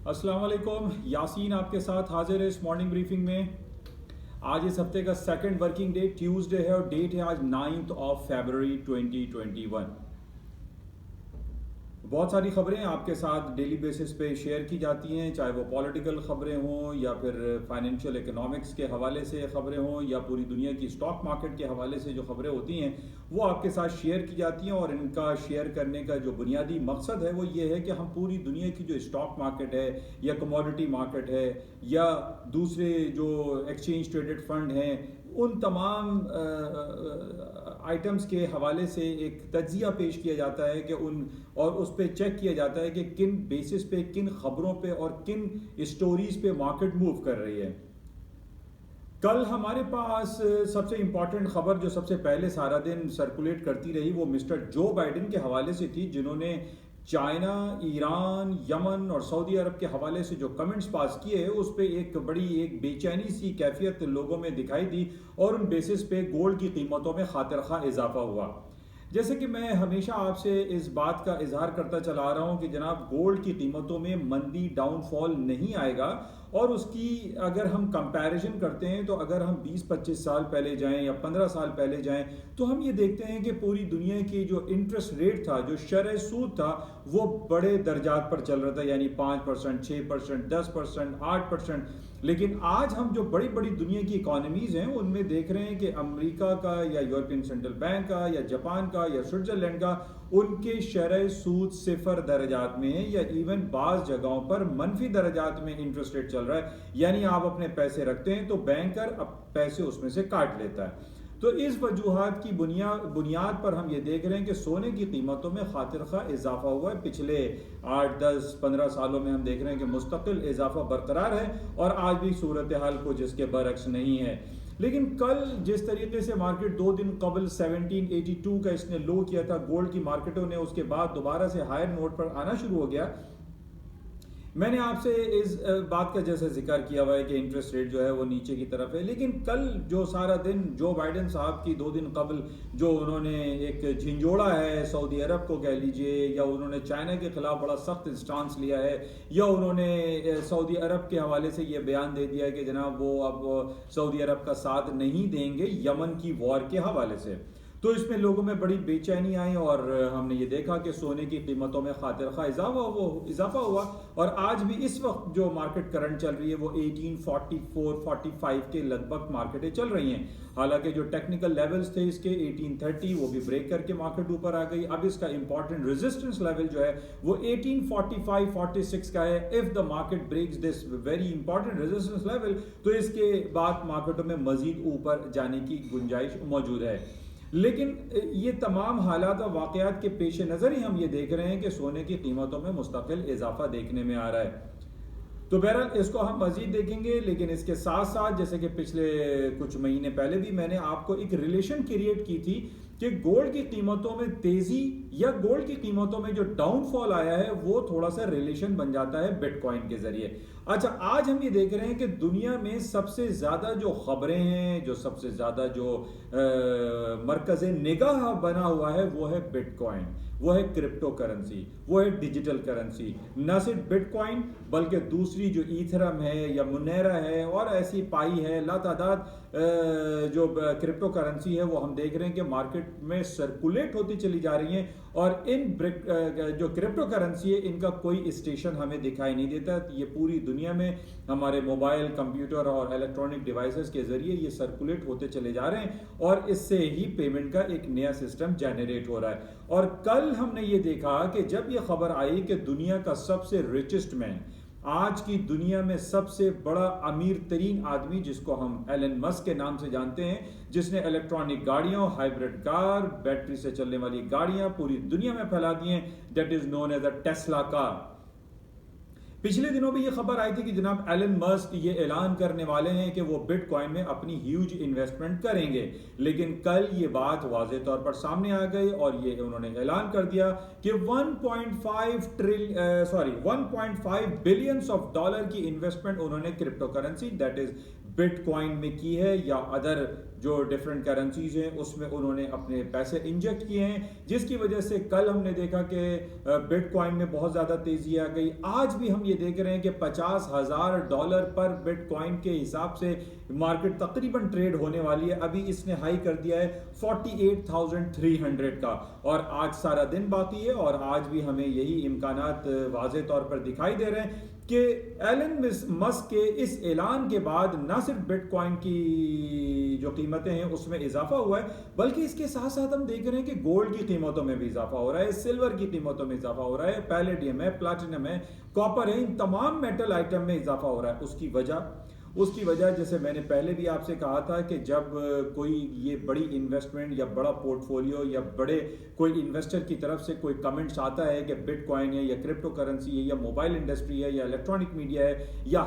السلام علیکم، یاسین آپ کے ساتھ حاضر ہے اس مارننگ بریفنگ میں۔ آج اس ہفتے کا سیکنڈ ورکنگ ڈے ٹیوزڈے ہے اور ڈیٹ ہے آج 9 فیبروری 2021۔ بہت ساری خبریں آپ کے ساتھ ڈیلی بیسس پہ شیئر کی جاتی ہیں، چاہے وہ پولیٹیکل خبریں ہوں یا پھر فائنینشیل اکنامکس کے حوالے سے خبریں ہوں یا پوری دنیا کی اسٹاک مارکیٹ کے حوالے سے جو خبریں ہوتی ہیں وہ آپ کے ساتھ شیئر کی جاتی ہیں۔ اور ان کا شیئر کرنے کا جو بنیادی مقصد ہے وہ یہ ہے کہ ہم پوری دنیا کی جو اسٹاک مارکیٹ ہے یا کموڈٹی مارکیٹ ہے یا دوسرے جو ایکسچینج ٹریڈڈ فنڈ ہیں ان تمام آئٹمز کے حوالے سے ایک تجزیہ پیش کیا جاتا ہے کہ اور اس پہ چیک کیا جاتا ہے کہ کن بیسس پہ، کن خبروں پہ اور کن اسٹوریز پہ مارکیٹ موو کر رہی ہے۔ کل ہمارے پاس سب سے امپورٹنٹ خبر جو سب سے پہلے سارا دن سرکولیٹ کرتی رہی وہ مسٹر جو بائیڈن کے حوالے سے تھی، جنہوں نے چائنا، ایران، یمن اور سعودی عرب کے حوالے سے جو کمنٹس پاس کیے اس پہ ایک بے چینی سی کیفیت لوگوں میں دکھائی دی اور ان بیسس پہ گولڈ کی قیمتوں میں خاطر خواہ اضافہ ہوا۔ جیسے کہ میں ہمیشہ آپ سے اس بات کا اظہار کرتا چلا آ رہا ہوں کہ جناب گولڈ کی قیمتوں میں مندی، ڈاؤن فال نہیں آئے گا، اور اس کی اگر ہم کمپیریزن کرتے ہیں تو اگر ہم 20-25 سال پہلے جائیں یا 15 سال پہلے جائیں تو ہم یہ دیکھتے ہیں کہ پوری دنیا کی جو انٹرسٹ ریٹ تھا، جو شرح سود تھا، وہ بڑے درجات پر چل رہا تھا، یعنی 5%، 6%، 10%، 8%۔ لیکن آج ہم جو بڑی بڑی دنیا کی اکانومیز ہیں ان میں دیکھ رہے ہیں کہ امریکہ کا یا یورپین سینٹرل بینک کا یا جاپان کا یا سوئٹزرلینڈ کا، ان کے شرح سود 0 درجات میں ہے یا ایون بعض جگہوں پر منفی درجات میں انٹرسٹ ریٹ چل رہا ہے، یعنی آپ اپنے پیسے رکھتے ہیں تو بینکر پیسے اس میں سے کاٹ لیتا ہے۔ تو اس وجوہات کی بنیاد پر ہم یہ دیکھ رہے ہیں کہ سونے کی قیمتوں میں خاطر خواہ اضافہ ہوا ہے۔ پچھلے 8، 10، 15 سالوں میں ہم دیکھ رہے ہیں کہ مستقل اضافہ برقرار ہے اور آج بھی صورتحال کچھ اس کے برعکس نہیں ہے۔ لیکن کل جس طریقے سے مارکیٹ 2 دن قبل 1782 کا اس نے لو کیا تھا گولڈ کی مارکیٹوں نے، اس کے بعد دوبارہ سے ہائر نوٹ پر آنا شروع ہو گیا۔ میں نے آپ سے اس بات کا جیسے ذکر کیا ہوا ہے کہ انٹرسٹ ریٹ جو ہے وہ نیچے کی طرف ہے، لیکن کل جو سارا دن جو بائیڈن صاحب کی 2 دن قبل جو انہوں نے ایک جھنجھوڑا ہے سعودی عرب کو کہہ لیجئے، یا انہوں نے چائنا کے خلاف بڑا سخت اسٹانس لیا ہے، یا انہوں نے سعودی عرب کے حوالے سے یہ بیان دے دیا ہے کہ جناب وہ اب سعودی عرب کا ساتھ نہیں دیں گے یمن کی وار کے حوالے سے، تو اس میں لوگوں میں بڑی بے چینی آئی اور ہم نے یہ دیکھا کہ سونے کی قیمتوں میں خاطر خواہ اضافہ ہوا۔ اور آج بھی اس وقت جو مارکیٹ کرنٹ چل رہی ہے وہ 1844-45 کے لگ بھگ مارکیٹیں چل رہی ہیں، حالانکہ جو ٹیکنیکل لیولز تھے اس کے 1830 وہ بھی بریک کر کے مارکیٹ اوپر آ گئی۔ اب اس کا امپورٹنٹ ریزسٹنس لیول جو ہے وہ 1845-46 کا ہے۔ If the market breaks this very important resistance level تو اس کے بعد مارکیٹوں میں مزید اوپر جانے کی گنجائش موجود ہے۔ لیکن یہ تمام حالات و واقعات کے پیش نظر ہی ہم یہ دیکھ رہے ہیں کہ سونے کی قیمتوں میں مستقل اضافہ دیکھنے میں آ رہا ہے۔ تو بہرحال اس کو ہم مزید دیکھیں گے، لیکن اس کے ساتھ ساتھ جیسے کہ پچھلے کچھ مہینے پہلے بھی میں نے آپ کو ایک ریلیشن کریٹ کی تھی کہ گولڈ کی قیمتوں میں تیزی یا گولڈ کی قیمتوں میں جو ڈاؤن فال آیا ہے وہ تھوڑا سا ریلیشن بن جاتا ہے بٹ کوائن کے ذریعے۔ اچھا، آج ہم یہ دیکھ رہے ہیں کہ دنیا میں سب سے زیادہ جو خبریں ہیں، جو سب سے زیادہ جو مرکز نگاہ بنا ہوا ہے وہ ہے بٹ کوائن، وہ ہے کرپٹو کرنسی، وہ ہے ڈیجیٹل کرنسی۔ نہ صرف بٹ کوائن بلکہ دوسری جو ایتھرم ہے یا منیرا ہے اور ایسی پائی ہے لاتعداد جو کرپٹو کرنسی ہے وہ ہم دیکھ رہے ہیں کہ مارکیٹ میں سرکولیٹ ہوتی چلی جا رہی ہیں، اور ان جو کرپٹو کرنسی ہے ان کا کوئی اسٹیشن ہمیں دکھائی نہیں دیتا۔ یہ پوری دنیا میں ہمارے موبائل، کمپیوٹر اور الیکٹرانک ڈیوائسز کے ذریعے یہ سرکولیٹ ہوتے چلے جا رہے ہیں اور اس سے ہی پیمنٹ کا ایک نیا سسٹم جنریٹ ہو رہا ہے۔ اور کل ہم نے یہ دیکھا کہ جب یہ خبر آئی کہ دنیا کا سب سے ریچسٹ مین، آج کی دنیا میں سب سے بڑا امیر ترین آدمی جس کو ہم ایلن مسک کے نام سے جانتے ہیں، جس نے الیکٹرانک گاڑیوں، ہائیبرڈ کار، بیٹری سے چلنے والی گاڑیاں پوری دنیا میں پھیلا دی ہیں، that is known as a Tesla car. پچھلے دنوں بھی یہ خبر آئی تھی کہ جناب ایلن مسک یہ اعلان کرنے والے ہیں کہ وہ بٹ کوائن میں اپنی ہیوج انویسٹمنٹ کریں گے، لیکن کل یہ بات واضح طور پر سامنے آ گئی اور یہ انہوں نے اعلان کر دیا کہ 1.5 بلینز آف ڈالر کی انویسٹمنٹ انہوں نے crypto currency that is but coin میں کی ہے یا ادر جو ڈفرینٹ کرنسیز ہیں اس میں انہوں نے اپنے پیسے انجیکٹ کیے ہیں، جس کی وجہ سے کل ہم نے دیکھا کہ بٹ کوائن میں بہت زیادہ تیزی آ گئی. آج بھی ہم یہ دیکھ رہے ہیں کہ $50,000 پر بٹ کوائن کے حساب سے مارکیٹ تقریباً ٹریڈ ہونے والی ہے. ابھی اس نے ہائی کر دیا ہے 48,300 کا، اور آج سارا دن باقی ہے، اور آج بھی ہمیں یہی امکانات واضح طور پر دکھائی دے رہے ہیں کہ ایلن مسک کے اس اعلان کے بعد نہ صرف بٹ کوائن کی جو قیمتیں ہیں اس میں اضافہ ہوا ہے، بلکہ اس کے ساتھ ساتھ ہم دیکھ رہے ہیں کہ گولڈ کی قیمتوں میں بھی اضافہ ہو رہا ہے، سلور کی قیمتوں میں اضافہ ہو رہا ہے، پیلیڈیم ہے، پلاٹینم ہے، کاپر ہے، ان تمام میٹل آئٹم میں اضافہ ہو رہا ہے. اس کی وجہ جیسے میں نے پہلے بھی آپ سے کہا تھا کہ جب کوئی یہ بڑی انویسٹمنٹ یا بڑا پورٹ فولیو یا بڑے کوئی انویسٹر کی طرف سے کوئی کمنٹس آتا ہے کہ بٹ کوائن ہے یا کرپٹو کرنسی ہے یا موبائل انڈسٹری ہے یا الیکٹرانک میڈیا ہے یا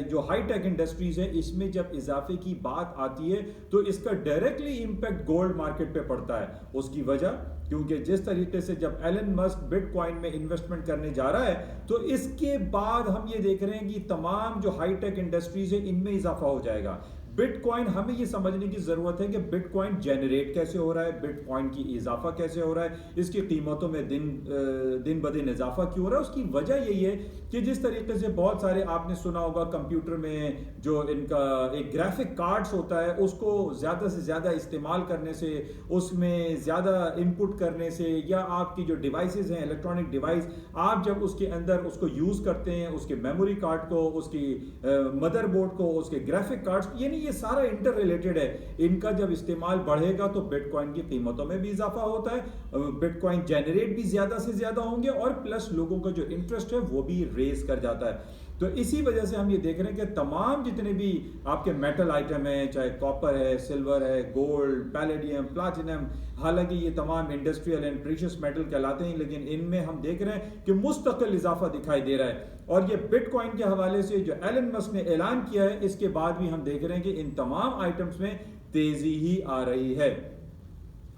جو ہائی ٹیک انڈسٹریز ہیں، اس میں جب اضافے کی بات آتی ہے تو اس کا ڈائریکٹلی امپیکٹ گولڈ مارکیٹ پہ پڑتا ہے. اس کی وجہ کیونکہ جس طریقے سے جب ایلن مسک بٹ کوائن میں انویسٹمنٹ کرنے جا رہا ہے تو اس کے بعد ہم یہ دیکھ رہے ہیں کہ تمام جو ہائی ٹیک انڈسٹریز ہیں ان میں اضافہ ہو جائے گا. بٹ کوائن ہمیں یہ سمجھنے کی ضرورت ہے کہ بٹ کوائن جنریٹ کیسے ہو رہا ہے، بٹ کوائن کی اضافہ کیسے ہو رہا ہے، اس کی قیمتوں میں دن بدن اضافہ کیوں ہو رہا ہے. اس کی وجہ یہی ہے کہ جس طریقے سے بہت سارے آپ نے سنا ہوگا کمپیوٹر میں جو ان کا ایک گرافک کارڈز ہوتا ہے اس کو زیادہ سے زیادہ استعمال کرنے سے، اس میں زیادہ ان پٹ کرنے سے، یا آپ کی جو ڈیوائسز ہیں الیکٹرانک ڈیوائس، آپ جب اس کے اندر اس کو یوز کرتے ہیں، اس کے میموری کارڈ کو، اس کی مدر بورڈ کو، اس کے گرافک کارڈز، یعنی یہ سارا انٹر ریلیٹڈ ہے. ان کا جب استعمال بڑھے گا تو بٹ کوائن کی قیمتوں میں بھی اضافہ ہوتا ہے، بٹ کوائن جنریٹ بھی زیادہ سے زیادہ ہوں گے، اور پلس لوگوں کا جو انٹرسٹ ہے وہ بھی ریز کر جاتا ہے. تو اسی وجہ سے ہم یہ دیکھ رہے ہیں کہ تمام جتنے بھی آپ کے میٹل آئٹم ہیں، چاہے کاپر ہے، سلور ہے، گولڈ، پیلیڈیم، پلاٹینم، حالانکہ یہ تمام انڈسٹریل اینڈ پریشس میٹل کہلاتے ہیں، لیکن ان میں ہم دیکھ رہے ہیں کہ مستقل اضافہ دکھائی دے رہا ہے. اور یہ بٹ کوائن کے حوالے سے جو ایلن مسک نے اعلان کیا ہے، اس کے بعد بھی ہم دیکھ رہے ہیں کہ ان تمام آئٹمز میں تیزی ہی آ رہی ہے.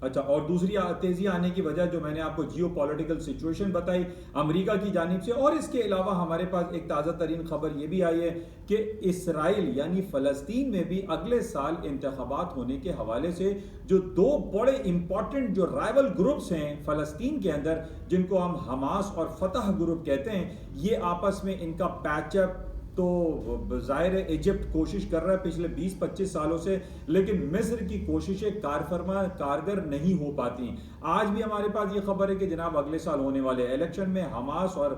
اچھا، اور دوسری تیزی آنے کی وجہ جو میں نے آپ کو جیو پولیٹیکل سچویشن بتائی امریکہ کی جانب سے، اور اس کے علاوہ ہمارے پاس ایک تازہ ترین خبر یہ بھی آئی ہے کہ اسرائیل یعنی فلسطین میں بھی اگلے سال انتخابات ہونے کے حوالے سے جو دو بڑے امپورٹنٹ جو رائیول گروپس ہیں فلسطین کے اندر، جن کو ہم حماس اور فتح گروپ کہتے ہیں، یہ آپس میں ان کا پیچ اپ تو ظاہر ہے ایجپٹ کوشش کر رہا ہے پچھلے 20-25 سالوں سے، لیکن مصر کی کوششیں کارگر نہیں ہو پاتی. آج بھی ہمارے پاس یہ خبر ہے کہ جناب اگلے سال ہونے والے الیکشن میں حماس اور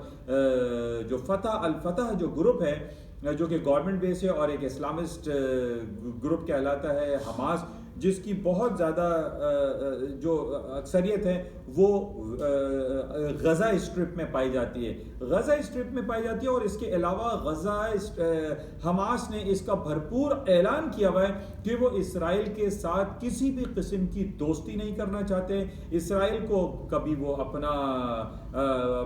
جو الفتح جو گروپ ہے جو کہ گورنمنٹ بیس ہے اور ایک اسلامسٹ گروپ کہلاتا ہے حماس، جس کی بہت زیادہ جو اکثریت ہے وہ غزہ اسٹرپ میں پائی جاتی ہے، اور اس کے علاوہ حماس نے اس کا بھرپور اعلان کیا ہوا ہے کہ وہ اسرائیل کے ساتھ کسی بھی قسم کی دوستی نہیں کرنا چاہتے. اسرائیل کو کبھی وہ اپنا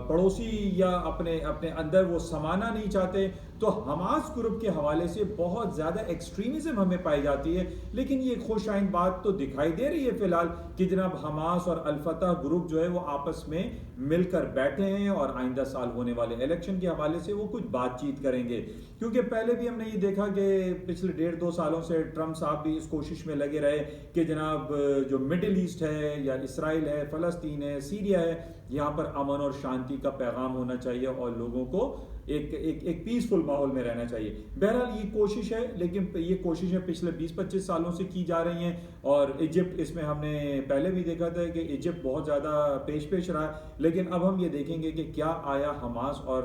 پڑوسی یا اپنے اندر وہ سمانا نہیں چاہتے. تو حماس گروپ کے حوالے سے بہت زیادہ ایکسٹریمزم ہمیں پائی جاتی ہے، لیکن یہ خوش آئند بات تو دکھائی دے رہی ہے فی الحال کہ جناب حماس اور الفتح گروپ جو ہے وہ آپس میں مل کر بیٹھے ہیں اور آئندہ سال ہونے والے الیکشن کے حوالے سے وہ کچھ بات چیت کریں گے. کیونکہ پہلے بھی ہم نے یہ دیکھا کہ پچھلے 1.5-2 سالوں سے ٹرمپ صاحب بھی اس کوشش میں لگے رہے کہ جناب جو مڈل ایسٹ ہے یا اسرائیل ہے، فلسطین ہے، سیریا ہے، یہاں پر امن اور شانتی کا پیغام ہونا چاہیے اور لوگوں کو ایک پیسفل ماحول میں رہنا چاہیے. بہرحال یہ کوشش ہے، لیکن یہ کوششیں پچھلے 20-25 سالوں سے کی جا رہی ہیں، اور ایجپٹ اس میں ہم نے پہلے بھی دیکھا تھا کہ ایجپٹ بہت زیادہ پیش رہا ہے. لیکن اب ہم یہ دیکھیں گے کہ کیا آیا حماس اور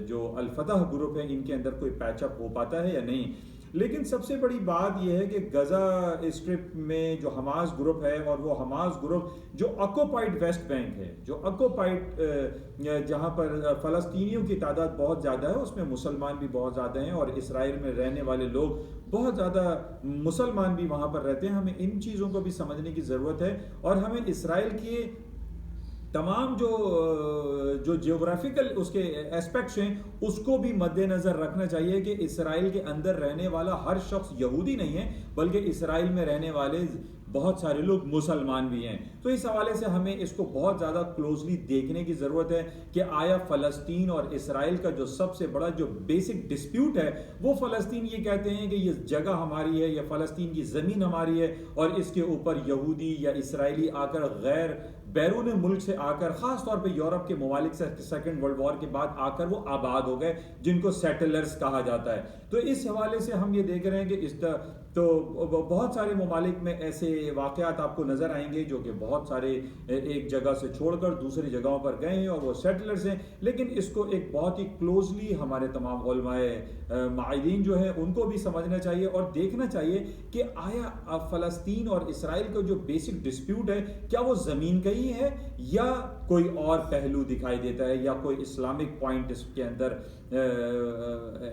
جو الفتح گروپ ہے ان کے اندر کوئی پیچ اپ ہو پاتا ہے یا نہیں. لیکن سب سے بڑی بات یہ ہے کہ غزہ اسٹرپ میں جو حماس گروپ ہے، اور وہ حماس گروپ جو آکوپائڈ ویسٹ بینک ہے، جو آکوپائڈ جہاں پر فلسطینیوں کی تعداد بہت زیادہ ہے، اس میں مسلمان بھی بہت زیادہ ہیں، اور اسرائیل میں رہنے والے لوگ بہت زیادہ مسلمان بھی وہاں پر رہتے ہیں. ہمیں ان چیزوں کو بھی سمجھنے کی ضرورت ہے، اور ہمیں اسرائیل کی تمام جو جیوگرافیکل اس کے ایسپیکٹس ہیں اس کو بھی مد نظر رکھنا چاہیے کہ اسرائیل کے اندر رہنے والا ہر شخص یہودی نہیں ہے، بلکہ اسرائیل میں رہنے والے بہت سارے لوگ مسلمان بھی ہیں. تو اس حوالے سے ہمیں اس کو بہت زیادہ کلوزلی دیکھنے کی ضرورت ہے کہ آیا فلسطین اور اسرائیل کا جو سب سے بڑا جو بیسک ڈسپیوٹ ہے وہ فلسطین یہ کہتے ہیں کہ یہ جگہ ہماری ہے، یہ فلسطین کی زمین ہماری ہے، اور اس کے اوپر یہودی یا اسرائیلی آ کر بیرون ملک سے آ کر، خاص طور پہ یورپ کے ممالک سے سیکنڈ ورلڈ وار کے بعد آ کر وہ آباد ہو گئے، جن کو سیٹلرز کہا جاتا ہے. تو اس حوالے سے ہم یہ دیکھ رہے ہیں کہ تو بہت سارے ممالک میں ایسے واقعات آپ کو نظر آئیں گے جو کہ بہت سارے ایک جگہ سے چھوڑ کر دوسری جگہوں پر گئے ہیں اور وہ سیٹلرز ہیں. لیکن اس کو ایک بہت ہی کلوزلی ہمارے تمام علماء معاہدین جو ہیں ان کو بھی سمجھنا چاہیے اور دیکھنا چاہیے کہ آیا فلسطین اور اسرائیل کا جو بیسک ڈسپیوٹ ہے کیا وہ زمین کا ہی ہے یا کوئی اور پہلو دکھائی دیتا ہے یا کوئی اسلامک پوائنٹ اس کے اندر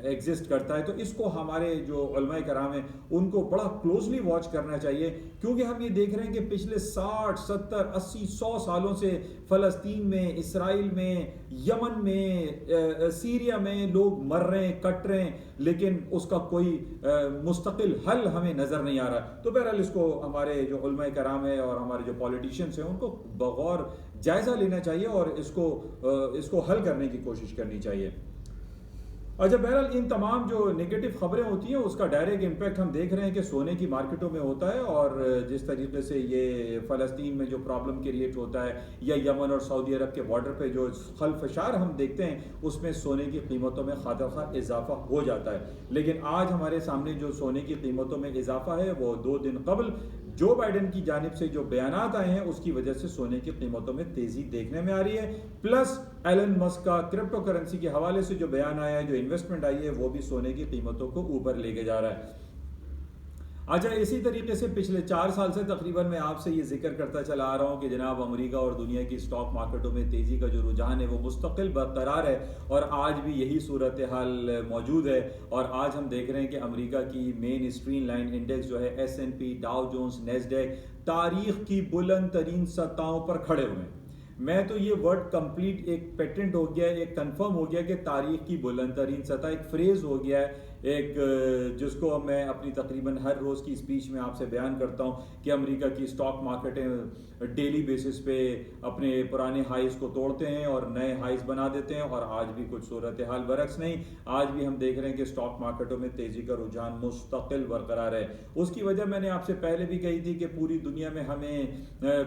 ایگزسٹ کرتا ہے. تو اس کو ہمارے جو علماء کرام ہیں ان کو بڑا کلوزلی واچ کرنا چاہیے، کیونکہ ہم یہ دیکھ رہے ہیں کہ پچھلے 60 70 80 100 سالوں سے فلسطین میں، اسرائیل میں، یمن میں، سیریا میں لوگ مر رہے ہیں، کٹ رہے ہیں، لیکن اس کا کوئی مستقل حل ہمیں نظر نہیں آ رہا. تو بہرحال اس کو ہمارے جو علماء کرام ہیں اور ہمارے جو پولیٹیشینس ہیں ان کو بغور جائزہ لینا چاہیے اور اس کو حل کرنے کی کوشش کرنی چاہیے. اچھا، بہرحال ان تمام جو نگیٹو خبریں ہوتی ہیں اس کا ڈائریکٹ امپیکٹ ہم دیکھ رہے ہیں کہ سونے کی مارکیٹوں میں ہوتا ہے، اور جس طریقے سے یہ فلسطین میں جو پرابلم کریٹ ہوتا ہے یا یمن اور سعودی عرب کے بارڈر پہ جو خلفشار ہم دیکھتے ہیں اس میں سونے کی قیمتوں میں خواہ اضافہ ہو جاتا ہے. لیکن آج ہمارے سامنے جو سونے کی قیمتوں میں اضافہ ہے وہ 2 دن قبل جو بائیڈن کی جانب سے جو بیانات آئے ہیں اس کی وجہ سے سونے کی قیمتوں میں تیزی دیکھنے میں آ رہی ہے، پلس ایلن مسک کا کرپٹو کرنسی کے حوالے سے جو بیان آیا ہے، جو انویسٹمنٹ آئی ہے، وہ بھی سونے کی قیمتوں کو اوپر لے کے جا رہا ہے. اچھا، اسی طریقے سے پچھلے 4 سال سے تقریباً میں آپ سے یہ ذکر کرتا چلا آ رہا ہوں کہ جناب امریکہ اور دنیا کی اسٹاک مارکیٹوں میں تیزی کا جو رجحان ہے وہ مستقل برقرار ہے، اور آج بھی یہی صورتحال موجود ہے. اور آج ہم دیکھ رہے ہیں کہ امریکہ کی مین اسٹریم لائن انڈیکس جو ہے S&P، ڈاؤ جونز، نیسڈیک تاریخ کی بلند ترین سطحوں پر کھڑے ہوئے ہیں. میں تو یہ ورڈ کمپلیٹ ایک پیٹنٹ ہو گیا ہے، ایک کنفرم ہو گیا کہ تاریخ کی بلند ترین سطح ایک فریز ہو گیا ہے، ایک جس کو میں اپنی تقریباً ہر روز کی اسپیچ میں آپ سے بیان کرتا ہوں کہ امریکہ کی اسٹاک مارکیٹیں ڈیلی بیسس پہ اپنے پرانے ہائیز کو توڑتے ہیں اور نئے ہائیز بنا دیتے ہیں، اور آج بھی کچھ صورتحال برعکس نہیں. آج بھی ہم دیکھ رہے ہیں کہ اسٹاک مارکیٹوں میں تیزی کا رجحان مستقل برقرار ہے. اس کی وجہ میں نے آپ سے پہلے بھی کہی تھی کہ پوری دنیا میں ہمیں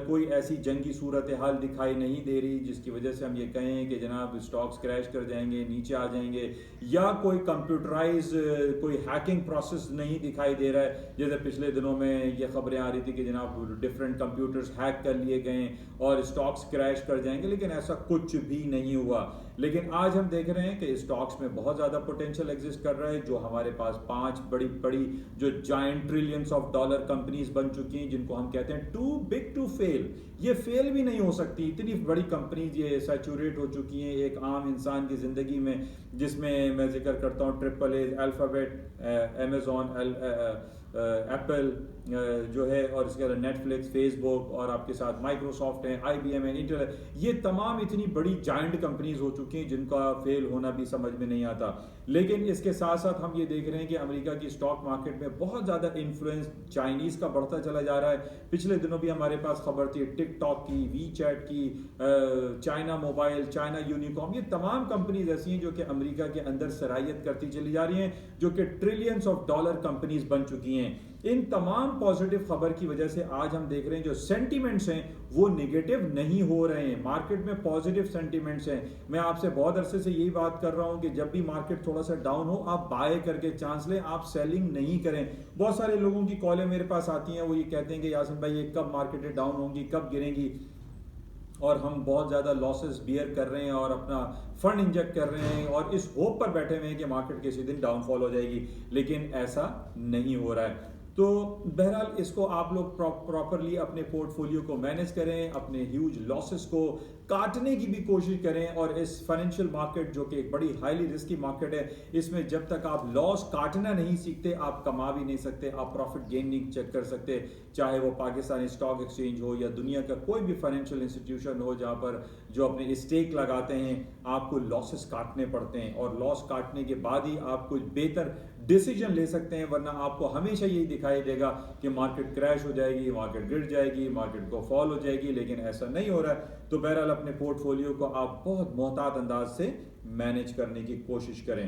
کوئی ایسی جنگی صورتحال دکھائی نہیں دے رہی جس کی وجہ سے ہم یہ کہیں کہ جناب اسٹاکس کریش کر جائیں گے، نیچے آ جائیں گے، یا کوئی کمپیوٹرائز کوئی ہیکنگ پروسیس نہیں دکھائی دے رہا ہے. جیسے پچھلے دنوں میں یہ خبریں آ رہی تھی کہ جناب ڈفرینٹ کمپیوٹرز ہیک کر لیے گئے اور اسٹاکس کریش کر جائیں گے، لیکن ایسا کچھ بھی نہیں ہوا. لیکن آج ہم دیکھ رہے ہیں کہ اسٹاکس میں بہت زیادہ پوٹینشیل ایگزسٹ کر رہا ہے. جو ہمارے پاس 5 بڑی جو giant trillions of dollar companies بن چکی ہیں جن کو ہم کہتے ہیں ٹو بگ ٹو فیل، یہ فیل بھی نہیں ہو سکتی. اتنی بڑی کمپنیز یہ سیچوریٹ ہو چکی ہیں ایک عام انسان کی زندگی میں، جس میں میں ذکر کرتا ہوں ٹرپل اے، الفابیٹ، امیزون، ایپل جو ہے، اور اس کے علاوہ نیٹ فلکس، فیس بک، اور آپ کے ساتھ مائکروسافٹ ہے، IBM ہے، انٹل ہے. یہ تمام اتنی بڑی جائنٹ کمپنیز ہو چکی ہیں جن کا فیل ہونا بھی سمجھ میں نہیں آتا. لیکن اس کے ساتھ ساتھ ہم یہ دیکھ رہے ہیں کہ امریکہ کی اسٹاک مارکیٹ میں بہت زیادہ انفلوئنس چائنیز کا بڑھتا چلا جا رہا ہے. پچھلے دنوں بھی ہمارے پاس خبر تھی ٹک ٹاک کی، وی چیٹ کی، چائنا موبائل، چائنا یونیکام. یہ تمام کمپنیز ایسی ہیں جو کہ امریکہ کے اندر سرایت کرتی چلی جا رہی ہیں، جو کہ ٹریلینز آف ڈالر کمپنیز بن چکی ہیں. ان تمام پازیٹیو خبر کی وجہ سے آج ہم دیکھ رہے ہیں جو سینٹیمنٹس ہیں وہ نگیٹو نہیں ہو رہے ہیں، مارکیٹ میں پازیٹیو سینٹیمنٹس ہیں. میں آپ سے بہت عرصے سے یہی بات کر رہا ہوں کہ جب بھی مارکیٹ تھوڑا سا ڈاؤن ہو آپ بائی کر کے چانس لیں، آپ سیلنگ نہیں کریں. بہت سارے لوگوں کی کالیں میرے پاس آتی ہیں، وہ یہ کہتے ہیں کہ یاسین بھائی یہ کب مارکیٹیں ڈاؤن ہوں گی، کب گریں گی، اور ہم بہت زیادہ لاسز بیئر کر رہے ہیں اور اپنا فنڈ انجیکٹ کر رہے ہیں اور اس ہوپ پر بیٹھے ہوئے ہیں کہ مارکیٹ کسی دن ڈاؤن فال ہو جائے گی. لیکن ایسا نہیں ہو رہا ہے. تو بہرحال اس کو آپ لوگ پراپرلی اپنے پورٹ فولیو کو مینیج کریں، اپنے ہیوج لاسز کو کاٹنے کی بھی کوشش کریں، اور اس فائنینشیل مارکیٹ جو کہ ایک بڑی ہائیلی رسکی مارکیٹ ہے، اس میں جب تک آپ لاس کاٹنا نہیں سیکھتے آپ کما بھی نہیں سکتے، آپ پروفٹ گین نہیں چیک کر سکتے، چاہے وہ پاکستانی اسٹاک ایکسچینج ہو یا دنیا کا کوئی بھی فائنینشیل انسٹیٹیوشن ہو جہاں پر جو اپنے اسٹیک لگاتے ہیں آپ کو لاسز کاٹنے پڑتے ہیں، اور لاس کاٹنے کے بعد ہی آپ کچھ بہتر ڈیسیجن لے سکتے ہیں، ورنہ آپ کو ہمیشہ یہی دکھائی دے گا کہ مارکیٹ کریش ہو جائے گی، مارکیٹ گر جائے گی، مارکیٹ کو فال ہو جائے گی، لیکن ایسا نہیں ہو رہا ہے۔ تو بہرحال اپنے پورٹ فولیو کو آپ بہت محتاط انداز سے مینیج کرنے کی کوشش کریں۔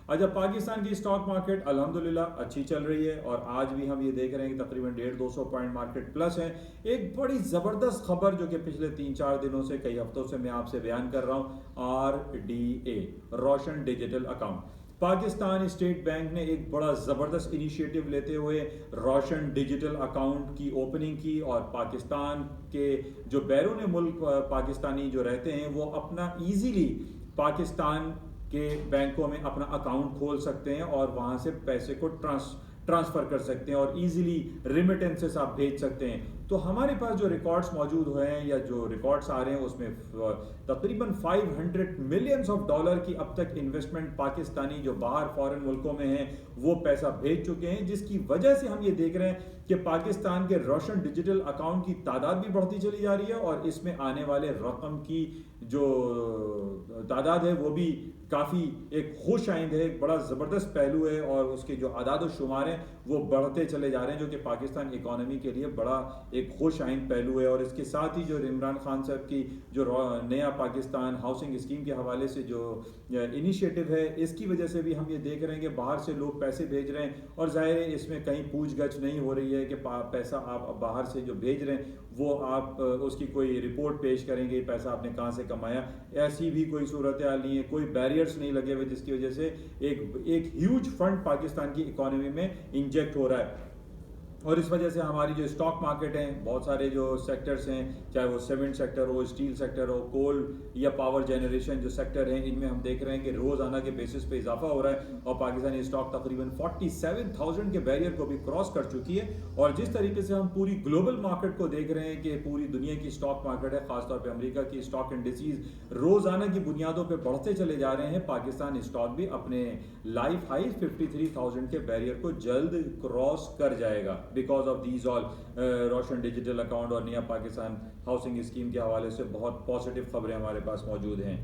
اچھا، پاکستان کی اسٹاک مارکیٹ الحمدللہ اچھی چل رہی ہے، اور آج بھی ہم یہ دیکھ رہے ہیں کہ تقریباً 150-200 پوائنٹ مارکیٹ پلس ہے۔ ایک بڑی زبردست خبر جو کہ پچھلے 3-4 دنوں سے، کئی ہفتوں سے میں آپ سے بیان کر رہا ہوں، RDA، روشن digital account. Pakistan state bank نے ایک بڑا زبردست انیشیٹو لیتے ہوئے روشن ڈیجیٹل اکاؤنٹ کی اوپننگ کی، اور پاکستان کے جو بیرون ملک پاکستانی جو رہتے ہیں وہ اپنا ایزیلی پاکستان کے بینکوں میں اپنا اکاؤنٹ کھول سکتے ہیں، اور وہاں سے پیسے کو ٹرانسفر کر سکتے ہیں، اور ایزیلی ریمیٹنسز آپ بھیج سکتے ہیں۔ تو ہمارے پاس جو ریکارڈز موجود ہوئے ہیں یا جو ریکارڈز آ رہے ہیں اس میں تقریباً $500 ملین کی اب تک انویسٹمنٹ پاکستانی جو باہر فارن ملکوں میں ہیں وہ پیسہ بھیج چکے ہیں، جس کی وجہ سے ہم یہ دیکھ رہے ہیں کہ پاکستان کے روشن ڈیجیٹل اکاؤنٹ کی تعداد بھی بڑھتی چلی جا رہی ہے، اور اس میں آنے والے رقم کی جو تعداد ہے وہ بھی کافی ایک خوش آئند ہے، ایک بڑا زبردست پہلو ہے، اور اس کے جو اعداد و شمار ہیں وہ بڑھتے چلے جا رہے ہیں، جو کہ پاکستان اکانومی کے لیے بڑا ایک خوش آئند پہلو ہے۔ اور اس کے ساتھ ہی جو عمران خان صاحب کی جو نیا پاکستان ہاؤسنگ اسکیم کے حوالے سے جو انیشیٹو ہے، اس کی وجہ سے بھی ہم یہ دیکھ رہے ہیں کہ باہر سے لوگ پیسے بھیج رہے ہیں، اور ظاہر ہے اس میں کہیں پوچھ گچھ نہیں ہو رہی ہے کہ پیسہ آپ باہر سے جو بھیج رہے ہیں وہ آپ اس کی کوئی رپورٹ پیش کریں گے، پیسہ آپ نے کہاں سے کمایا، ایسی بھی کوئی صورتحال نہیں ہے، کوئی بیریئرز نہیں لگے ہوئے، جس کی وجہ سے ایک ہیوج فنڈ پاکستان کی اکانومی میں انجیکٹ ہو رہا ہے۔ اور اس وجہ سے ہماری جو اسٹاک مارکیٹ ہیں، بہت سارے جو سیکٹرز ہیں، چاہے وہ سیمنٹ سیکٹر ہو، اسٹیل سیکٹر ہو، کول یا پاور جنریشن جو سیکٹر ہیں، ان میں ہم دیکھ رہے ہیں کہ روزانہ کے بیسس پہ اضافہ ہو رہا ہے، اور پاکستانی اسٹاک تقریباً 47,000 کے بیریئر کو بھی کراس کر چکی ہے۔ اور جس طریقے سے ہم پوری گلوبل مارکیٹ کو دیکھ رہے ہیں کہ پوری دنیا کی اسٹاک مارکیٹ ہے، خاص طور پہ امریکہ کی اسٹاک انڈیسیز روزانہ کی بنیادوں پہ بڑھتے چلے جا رہے ہیں، پاکستان اسٹاک بھی اپنے لائف ہائی 53,000 کے بیریئر کو جلد کراس کر جائے گا، بیکاز آف دیز آل روشن ڈیجیٹل اکاؤنٹ اور نیا پاکستان ہاؤسنگ اسکیم کے حوالے سے بہت پازیٹیو خبریں ہمارے پاس موجود ہیں۔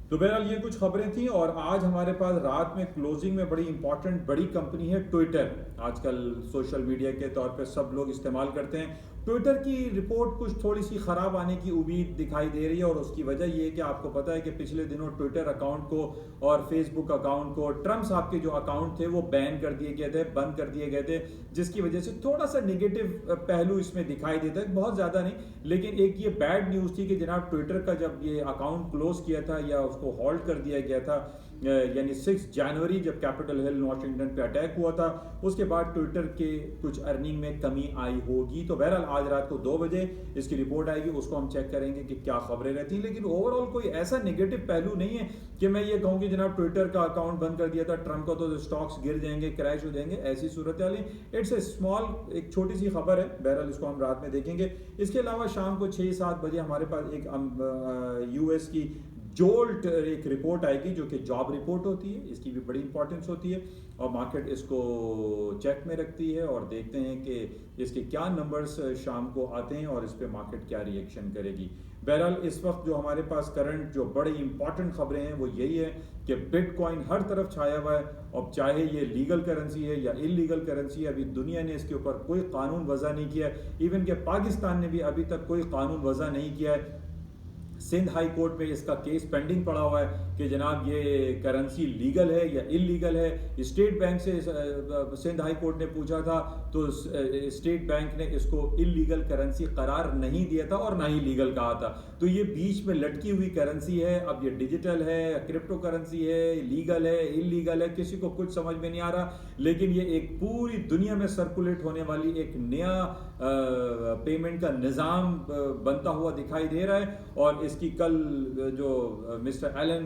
تو بہرحال یہ کچھ خبریں تھیں، اور آج ہمارے پاس رات میں کلوزنگ میں بڑی امپورٹنٹ بڑی کمپنی ہے ٹویٹر۔ آج کل سوشل میڈیا کے طور پہ سب لوگ استعمال کرتے ہیں۔ ٹویٹر کی رپورٹ کچھ تھوڑی سی خراب آنے کی امید دکھائی دے رہی ہے، اور اس کی وجہ یہ ہے کہ آپ کو پتہ ہے کہ پچھلے دنوں ٹویٹر اکاؤنٹ کو اور فیس بک اکاؤنٹ کو ٹرمپ صاحب کے جو اکاؤنٹ تھے وہ بین کر دیے گئے تھے، بند کر دیے گئے تھے، جس کی وجہ سے تھوڑا سا نگیٹو پہلو اس میں دکھائی دیتا ہے، بہت زیادہ نہیں، لیکن ایک یہ بیڈ نیوز تھی کہ جناب ٹویٹر کا جب یہ اکاؤنٹ کلوز کیا تھا یا اس کو ہولڈ کر دیا گیا تھا، یعنی 6 جنوری جب کیپٹل ہل واشنگٹن پہ اٹیک ہوا تھا، اس کے بعد ٹویٹر کے کچھ ارننگ میں کمی آئی ہوگی۔ تو بہرحال آج رات کو 2 بجے اس کی رپورٹ آئے گی، اس کو ہم چیک کریں گے کہ کیا خبریں رہتی ہیں، لیکن اوور آل کوئی ایسا نگیٹو پہلو نہیں ہے کہ میں یہ کہوں کہ جناب ٹویٹر کا اکاؤنٹ بند کر دیا تھا ٹرمپ کا تو اسٹاکس گر جائیں گے، کریش ہو جائیں گے، ایسی صورتحال نہیں۔ اٹس اے اسمال، ایک چھوٹی سی خبر ہے، بہرحال اس کو ہم رات میں دیکھیں گے۔ اس کے علاوہ شام کو 6-7 بجے ہمارے پاس ایک یو ایس کی جولٹ ایک رپورٹ آئے گی جو کہ جاب رپورٹ ہوتی ہے، اس کی بھی بڑی امپورٹنس ہوتی ہے، اور مارکیٹ اس کو چیک میں رکھتی ہے، اور دیکھتے ہیں کہ اس کے کیا نمبرز شام کو آتے ہیں اور اس پہ مارکیٹ کیا ری ایکشن کرے گی۔ بہرحال اس وقت جو ہمارے پاس کرنٹ جو بڑی امپورٹنٹ خبریں ہیں وہ یہی ہے کہ بٹ کوائن ہر طرف چھایا ہوا ہے، اب چاہے یہ لیگل کرنسی ہے یا ان لیگل کرنسی ہے، ابھی دنیا نے اس کے اوپر کوئی قانون وضع نہیں کیا ہے، ایون کہ پاکستان نے بھی ابھی تک کوئی قانون وضع نہیں کیا ہے۔ سندھ ہائی کورٹ میں اس کا کیس پینڈنگ پڑا ہوا ہے کہ جناب یہ کرنسی لیگل ہے یا ان لیگل ہے۔ اسٹیٹ بینک سے سندھ ہائی کورٹ نے پوچھا تھا تو اسٹیٹ بینک نے اس کو ان لیگل کرنسی قرار نہیں دیا تھا اور نہ ہی لیگل کہا تھا، تو یہ بیچ میں لٹکی ہوئی کرنسی ہے۔ اب یہ ڈیجیٹل ہے، کرپٹو کرنسی ہے، لیگل ہے، ان لیگل ہے، کسی کو کچھ سمجھ میں نہیں آ رہا، لیکن یہ ایک پوری دنیا میں سرکولیٹ ہونے والی ایک نیا پیمنٹ کا نظام بنتا ہوا دکھائی دے رہا ہے۔ اور اس کی کل جو مسٹر ایلن